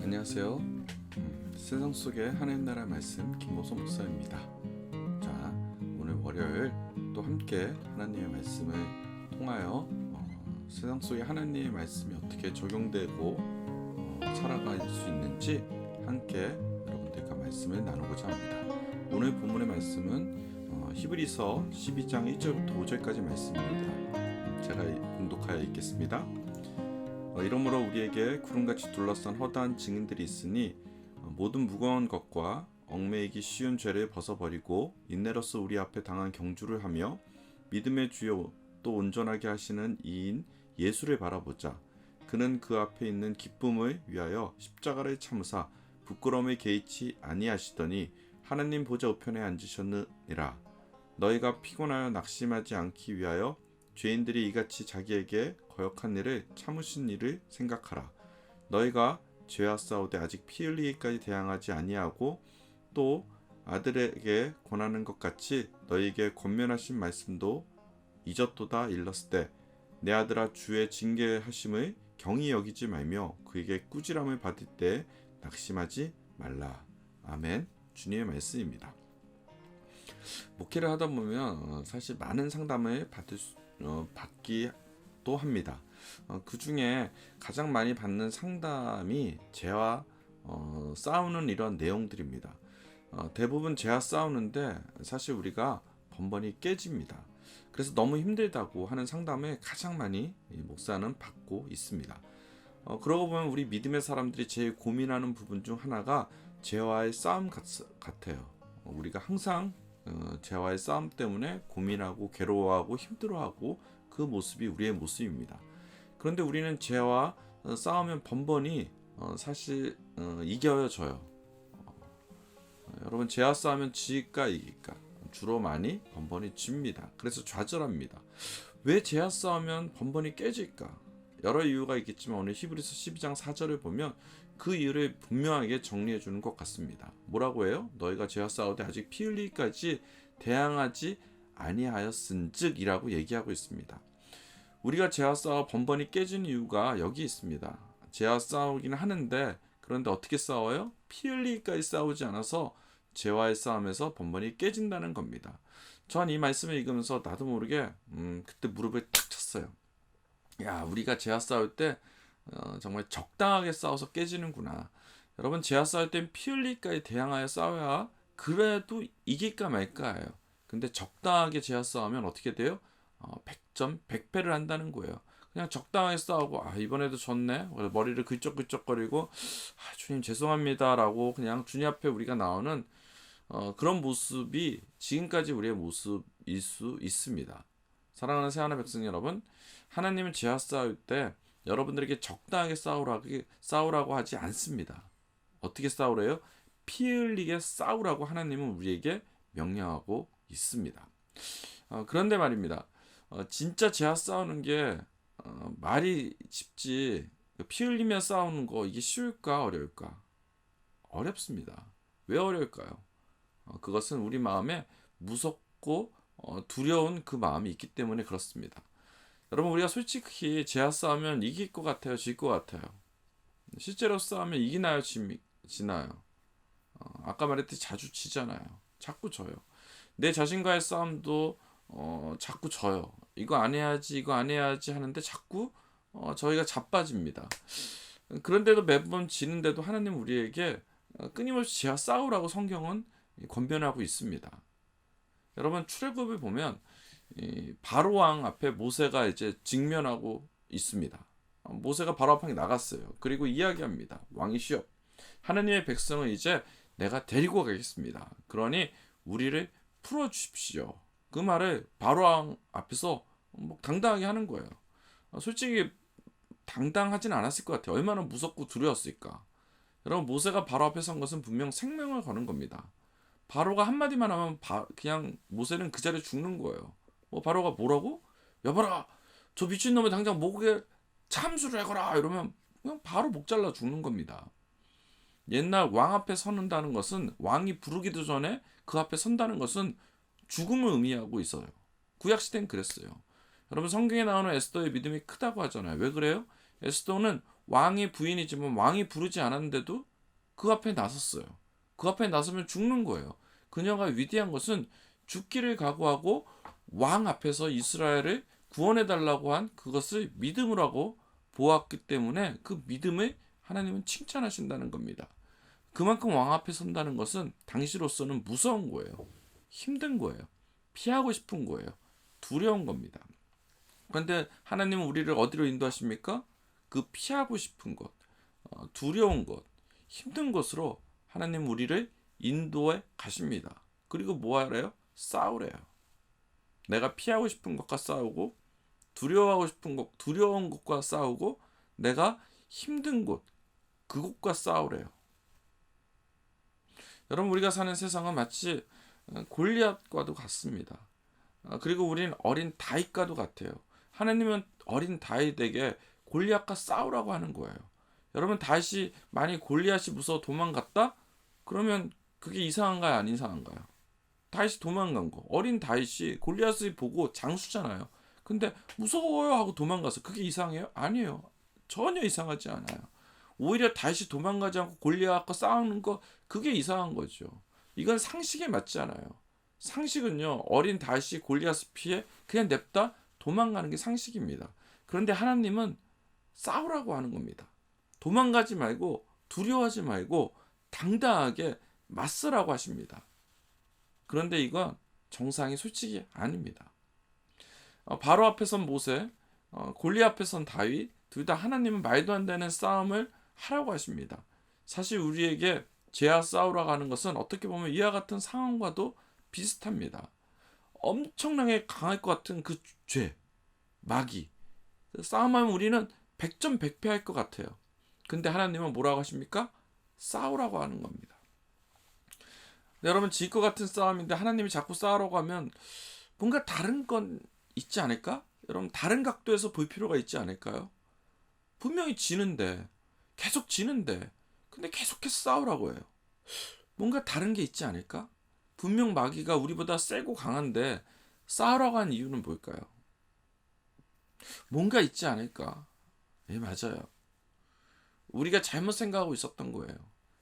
안녕하세요. 세상 속의 하나님 나라 말씀 김모소 목사입니다. 자, 오늘 월요일 또 함께 하나님의 말씀을 통하여 세상 속의 하나님의 말씀이 어떻게 적용되고 살아갈 수 있는지 함께 여러분들과 말씀을 나누고자 합니다. 오늘 본문의 말씀은 히브리서 12장 1절부터 5절까지 말씀입니다. 제가 봉독하여 읽겠습니다. 이러므로 우리에게 구름같이 둘러싼 허다한 증인들이 있으니 모든 무거운 것과 얽매이기 쉬운 죄를 벗어버리고 인내로서 우리 앞에 당한 경주를 하며 믿음의 주요 또 온전하게 하시는 이인 예수를 바라보자. 그는 그 앞에 있는 기쁨을 위하여 십자가를 참으사 부끄러움을 개의치 아니하시더니 하나님 보좌 우편에 앉으셨느니라. 너희가 피곤하여 낙심하지 않기 위하여 죄인들이 이같이 자기에게 거역한 일을 참으신 일을 생각하라. 너희가 죄와 싸우되 아직 피 흘리기까지 대항하지 아니하고 또 아들에게 권하는 것 같이 너희에게 권면하신 말씀도 잊었도다 일렀을 때 내 아들아 주의 징계하심을 경히 여기지 말며 그에게 꾸지람을 받을 때 낙심하지 말라. 아멘. 주님의 말씀입니다. 목회를 하다 보면 사실 많은 상담을 받기도 합니다. 그 중에 가장 많이 받는 상담이 죄와 싸우는 이런 내용들입니다. 대부분 죄와 싸우는데 사실 우리가 번번이 깨집니다. 그래서 너무 힘들다고 하는 상담을 가장 많이 목사는 받고 있습니다. 그러고 보면 우리 믿음의 사람들이 제일 고민하는 부분 중 하나가 죄와의 싸움 같아요. 우리가 항상 죄와의 싸움 때문에 고민하고 괴로워하고 힘들어하고 그 모습이 우리의 모습입니다. 그런데 우리는 죄와 싸우면 번번이 사실 이겨요 져요. 여러분 죄와 싸우면 지일까 이길까? 주로 많이 번번이 집니다. 그래서 좌절합니다. 왜 죄와 싸우면 번번이 깨질까? 여러 이유가 있겠지만 오늘 히브리서 12장 4절을 보면 그 이유를 분명하게 정리해 주는 것 같습니다. 뭐라고 해요? 너희가 죄와 싸우되 아직 피 흘리기까지 대항하지 아니하였은즉 이라고 얘기하고 있습니다. 우리가 죄와 싸워 번번이 깨진 이유가 여기 있습니다. 죄와 싸우긴 하는데 그런데 어떻게 싸워요? 피 흘리기까지 싸우지 않아서 죄와의 싸움에서 번번이 깨진다는 겁니다. 전 이 말씀을 읽으면서 나도 모르게 그때 무릎을 탁 쳤어요. 야, 우리가 죄와 싸울 때 정말 적당하게 싸워서 깨지는구나. 여러분 죄와 싸울 땐 피 흘리기까지 대항하여 싸워야 그래도 이길까 말까예요. 근데 적당하게 죄와 싸우면 어떻게 돼요? 100점 100패를 한다는 거예요. 그냥 적당하게 싸우고 이번에도 졌네. 머리를 긁적긁적거리고 주님 죄송합니다 라고 그냥 주님 앞에 우리가 나오는 그런 모습이 지금까지 우리의 모습일 수 있습니다. 사랑하는 새하나 백성 여러분, 하나님은 죄와 싸울 때 여러분들에게 적당하게 싸우라고 하지 않습니다. 어떻게 싸우래요? 피 흘리게 싸우라고 하나님은 우리에게 명령하고 있습니다. 그런데 말입니다. 진짜 죄와 싸우는 게 말이 쉽지 피 흘리며 싸우는 거 이게 쉬울까 어려울까? 어렵습니다. 왜 어려울까요? 그것은 우리 마음에 무섭고 두려운 그 마음이 있기 때문에 그렇습니다. 여러분 우리가 솔직히 죄와 싸우면 이길 것 같아요? 질 것 같아요? 실제로 싸우면 이기나요? 지나요? 아까 말했듯이 자주 지잖아요. 자꾸 져요. 내 자신과의 싸움도 자꾸 져요. 이거 안 해야지 하는데 자꾸 저희가 자빠집니다. 그런데도 매번 지는데도 하나님 우리에게 끊임없이 죄와 싸우라고 성경은 권면하고 있습니다. 여러분 출애굽을 보면 바로 왕 앞에 모세가 이제 직면하고 있습니다. 모세가 바로 앞에 나갔어요. 그리고 이야기합니다. 왕이시여, 하나님의 백성을 이제 내가 데리고 가겠습니다. 그러니 우리를 풀어 주십시오. 그 말을 바로 왕 앞에서 당당하게 하는 거예요. 솔직히 당당하진 않았을 것 같아요. 얼마나 무섭고 두려웠을까. 여러분 모세가 바로 앞에 선 것은 분명 생명을 거는 겁니다. 바로가 한마디만 하면 그냥 모세는 그 자리에 죽는 거예요. 바로가 뭐라고? 여봐라, 저 미친놈을 당장 목에 참수를 해거라 이러면 그냥 바로 목 잘라 죽는 겁니다. 옛날 왕 앞에 서는다는 것은 왕이 부르기도 전에 그 앞에 선다는 것은 죽음을 의미하고 있어요. 구약시대는 그랬어요. 여러분 성경에 나오는 에스더의 믿음이 크다고 하잖아요. 왜 그래요? 에스더는 왕의 부인이지만 왕이 부르지 않았는데도 그 앞에 나섰어요. 그 앞에 나서면 죽는 거예요. 그녀가 위대한 것은 죽기를 각오하고 왕 앞에서 이스라엘을 구원해달라고 한 그것을 믿음으로 하고 보았기 때문에 그 믿음을 하나님은 칭찬하신다는 겁니다. 그만큼 왕 앞에 선다는 것은 당시로서는 무서운 거예요. 힘든 거예요. 피하고 싶은 거예요. 두려운 겁니다. 그런데 하나님은 우리를 어디로 인도하십니까? 그 피하고 싶은 것, 두려운 것, 힘든 것으로 하나님 우리를 인도해 가십니다. 그리고 뭐 하래요? 싸우래요. 내가 피하고 싶은 것과 싸우고 두려워하고 싶은 것, 두려운 것과 싸우고 내가 힘든 곳, 그곳과 싸우래요. 여러분, 우리가 사는 세상은 마치 골리앗과도 같습니다. 그리고 우리는 어린 다윗과도 같아요. 하나님은 어린 다윗에게 골리앗과 싸우라고 하는 거예요. 여러분, 다윗이 만약 골리앗이 무서워 도망갔다? 그러면 그게 이상한가요? 안 이상한가요? 다윗이 도망간 거. 어린 다윗이 골리앗을 보고 장수잖아요. 근데 무서워요 하고 도망가서 그게 이상해요? 아니에요. 전혀 이상하지 않아요. 오히려 다윗이 도망가지 않고 골리앗과 싸우는 거, 그게 이상한 거죠. 이건 상식에 맞지 않아요. 상식은요, 어린 다윗이 골리앗을 피해 그냥 냅다 도망가는 게 상식입니다. 그런데 하나님은 싸우라고 하는 겁니다. 도망가지 말고 두려워하지 말고 당당하게 맞서라고 하십니다. 그런데 이건 정상이 솔직히 아닙니다. 바로 앞에 선 모세, 골리앗 앞에 선 다윗, 둘 다 하나님은 말도 안 되는 싸움을 하라고 하십니다. 사실 우리에게 죄와 싸우라고 하는 것은 어떻게 보면 이와 같은 상황과도 비슷합니다. 엄청나게 강할 것 같은 그 죄, 마귀, 싸움하면 우리는 100점 100패 할 것 같아요. 근데 하나님은 뭐라고 하십니까? 싸우라고 하는 겁니다. 여러분, 질 것 같은 싸움인데 하나님이 자꾸 싸우라고 하면 뭔가 다른 건 있지 않을까? 여러분, 다른 각도에서 볼 필요가 있지 않을까요? 분명히 지는데, 계속 지는데, 근데 계속해서 싸우라고 해요. 뭔가 다른 게 있지 않을까? 분명 마귀가 우리보다 세고 강한데 싸우라고 한 이유는 뭘까요? 뭔가 있지 않을까? 예, 맞아요. 우리가 잘못 생각하고 있었던 거예요.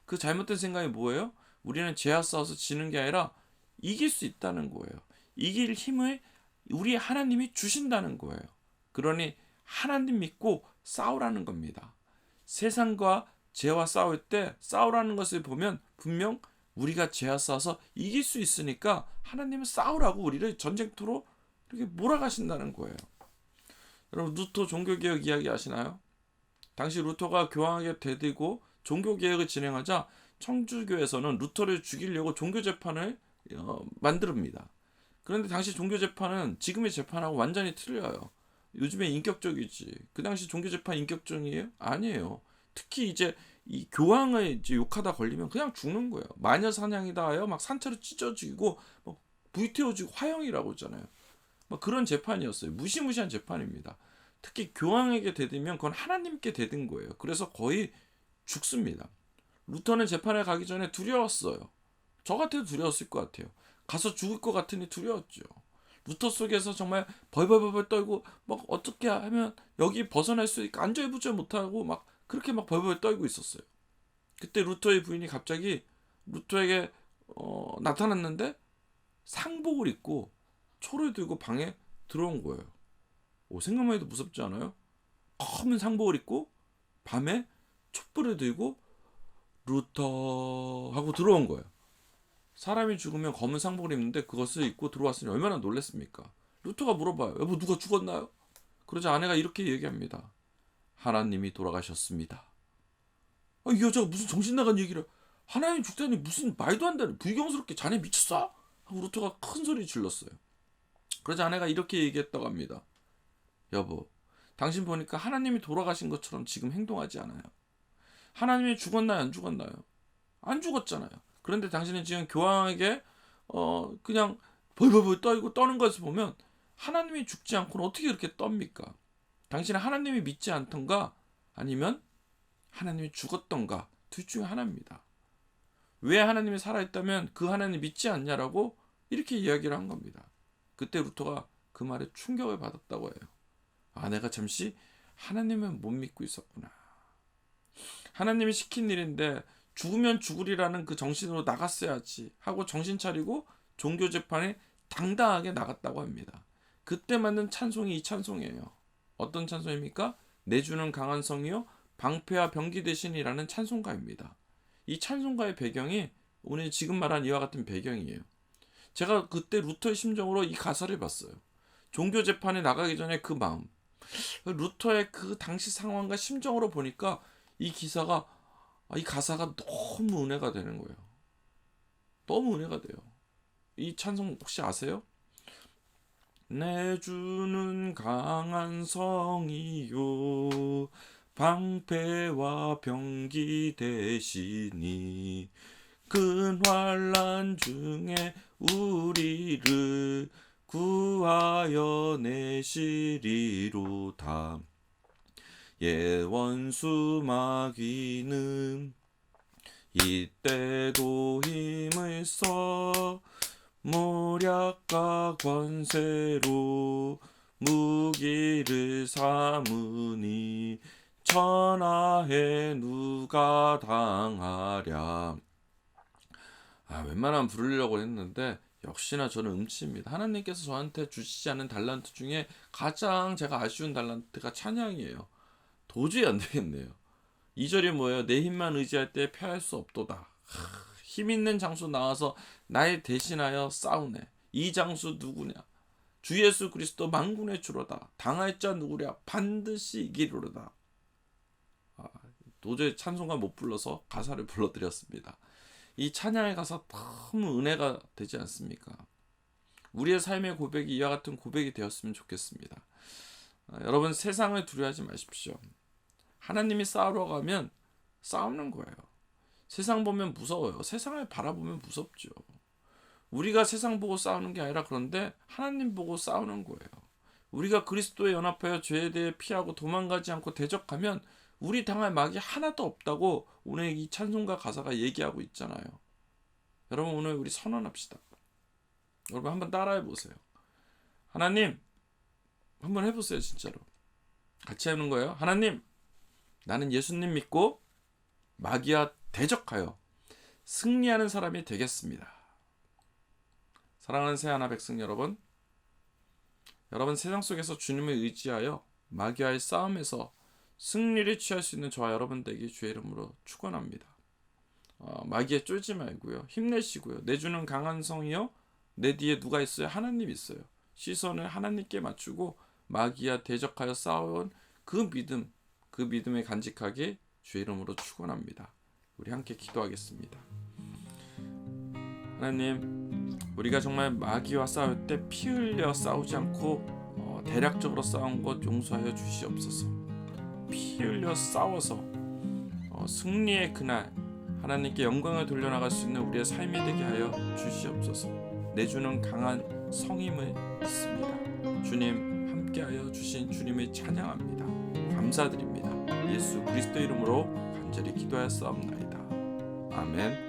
그 잘못된 생각이 뭐예요? 우리는 죄와 싸워서 지는 게 아니라 이길 수 있다는 거예요. 이길 힘을 우리 하나님이 주신다는 거예요. 그러니 하나님 믿고 싸우라는 겁니다. 세상과 죄와 싸울 때 싸우라는 것을 보면 분명 우리가 죄와 싸워서 이길 수 있으니까 하나님은 싸우라고 우리를 전쟁터로 이렇게 몰아가신다는 거예요. 여러분, 루터 종교개혁 이야기 아시나요? 당시 루터가 교황에게 대들고 종교개혁을 진행하자 청주교에서는 루터를 죽이려고 종교재판을 만듭니다. 그런데 당시 종교재판은 지금의 재판하고 완전히 틀려요. 요즘에 인격적이지. 그 당시 종교재판 인격적이에요? 아니에요. 특히 이제 이 교황을 이제 욕하다 걸리면 그냥 죽는 거예요. 마녀 사냥이다 하여 막 산채로 찢어 죽이고 막 불태워지고 화형이라고 했잖아요. 막 그런 재판이었어요. 무시무시한 재판입니다. 특히 교황에게 대들면 그건 하나님께 대든 거예요. 그래서 거의 죽습니다. 루터는 재판에 가기 전에 두려웠어요. 저 같아도 두려웠을 것 같아요. 가서 죽을 것 같으니 두려웠죠. 루터 속에서 정말 벌벌벌 떨고 막 어떻게 하면 여기 벗어날 수 있을까, 안절부절 못하고 막 그렇게 막 벌벌 떨고 있었어요. 그때 루터의 부인이 갑자기 루터에게 나타났는데 상복을 입고 초를 들고 방에 들어온 거예요. 생각만 해도 무섭지 않아요? 검은 상복을 입고 밤에 촛불을 들고 루터 하고 들어온 거예요. 사람이 죽으면 검은 상복을 입는데 그것을 입고 들어왔으니 얼마나 놀랐습니까? 루터가 물어봐요. 여보, 누가 죽었나요? 그러자 아내가 이렇게 얘기합니다. 하나님이 돌아가셨습니다. 이 여자가 무슨 정신 나간 얘기를, 하나님 죽다니 무슨 말도 안 되는, 불경스럽게 자네 미쳤어? 하고 루터가 큰 소리 질렀어요. 그러자 아내가 이렇게 얘기했다고 합니다. 여보, 당신 보니까 하나님이 돌아가신 것처럼 지금 행동하지 않아요. 하나님이 죽었나요? 안 죽었나요? 안 죽었잖아요. 그런데 당신은 지금 교황에게 그냥 벌벌벌 떨고 떠는 것을 보면 하나님이 죽지 않고는 어떻게 그렇게 떱니까? 당신은 하나님이 믿지 않던가 아니면 하나님이 죽었던가 둘 중에 하나입니다. 왜 하나님이 살아있다면 그 하나님 믿지 않냐라고 이렇게 이야기를 한 겁니다. 그때 루터가 그 말에 충격을 받았다고 해요. 내가 잠시 하나님은 못 믿고 있었구나. 하나님이 시킨 일인데 죽으면 죽으리라는 그 정신으로 나갔어야지 하고 정신 차리고 종교 재판에 당당하게 나갔다고 합니다. 그때 만든 찬송이 이 찬송이에요. 어떤 찬송입니까? 내 주는 강한 성이요 방패와 병기 되시니라는 찬송가입니다. 이 찬송가의 배경이 오늘 지금 말한 이와 같은 배경이에요. 제가 그때 루터의 심정으로 이 가사를 봤어요. 종교 재판에 나가기 전에 그 마음, 루터의 그 당시 상황과 심정으로 보니까 이 가사가 너무 은혜가 되는 거예요. 너무 은혜가 돼요. 이 찬송 혹시 아세요? 내 주는 강한 성이요 방패와 병기 되시니 큰 환난 중에 우리를 구하여 내시리로다. 예원수 마귀는 이때도 힘을 써 모략과 권세로 무기를 삼으니 천하에 누가 당하랴. 웬만하면 부르려고 했는데 역시나 저는 음치입니다. 하나님께서 저한테 주시지 않은 달란트 중에 가장 제가 아쉬운 달란트가 찬양이에요. 도저히 안 되겠네요. 2절이 뭐예요? 내 힘만 의지할 때 패할 수 없도다. 힘 있는 장수 나와서 나의 대신하여 싸우네. 이 장수 누구냐? 주 예수 그리스도 만군의 주로다. 당할 자 누구랴? 반드시 이기리로다. 도저히 찬송가 못 불러서 가사를 불러드렸습니다. 이 찬양의 가사 너무 은혜가 되지 않습니까? 우리의 삶의 고백이 이와 같은 고백이 되었으면 좋겠습니다. 여러분 세상을 두려워하지 마십시오. 하나님이 싸우러 가면 싸우는 거예요. 세상 보면 무서워요. 세상을 바라보면 무섭죠. 우리가 세상 보고 싸우는 게 아니라 그런데 하나님 보고 싸우는 거예요. 우리가 그리스도에 연합하여 죄에 대해 피하고 도망가지 않고 대적하면 우리 당할 막이 하나도 없다고 오늘 이 찬송가 가사가 얘기하고 있잖아요. 여러분 오늘 우리 선언합시다. 여러분 한번 따라해 보세요. 하나님 한번 해보세요. 진짜로 같이 하는 거예요. 하나님 나는 예수님 믿고 마귀와 대적하여 승리하는 사람이 되겠습니다. 사랑하는 새하나 백성 여러분, 여러분 세상 속에서 주님을 의지하여 마귀와의 싸움에서 승리를 취할 수 있는 저와 여러분 되기 주의 이름으로 축원합니다. 마귀에 쫄지 말고요. 힘내시고요. 내 주는 강한 성이요. 내 뒤에 누가 있어요? 하나님 있어요. 시선을 하나님께 맞추고 마귀와 대적하여 싸워온 그 믿음에 간직하게 주의 이름으로 축원합니다. 우리 함께 기도하겠습니다. 하나님, 우리가 정말 마귀와 싸울 때 피 흘려 싸우지 않고 대략적으로 싸운 것 용서하여 주시옵소서. 피 흘려 싸워서 승리의 그날 하나님께 영광을 돌려나갈 수 있는 우리의 삶이 되게 하여 주시옵소서. 내 주는 강한 성임을 믿습니다. 주님 함께하여 주신 주님을 찬양합니다. 감사드립니다. 예수 그리스도 이름으로 간절히 기도하였사옵나이다. 아멘.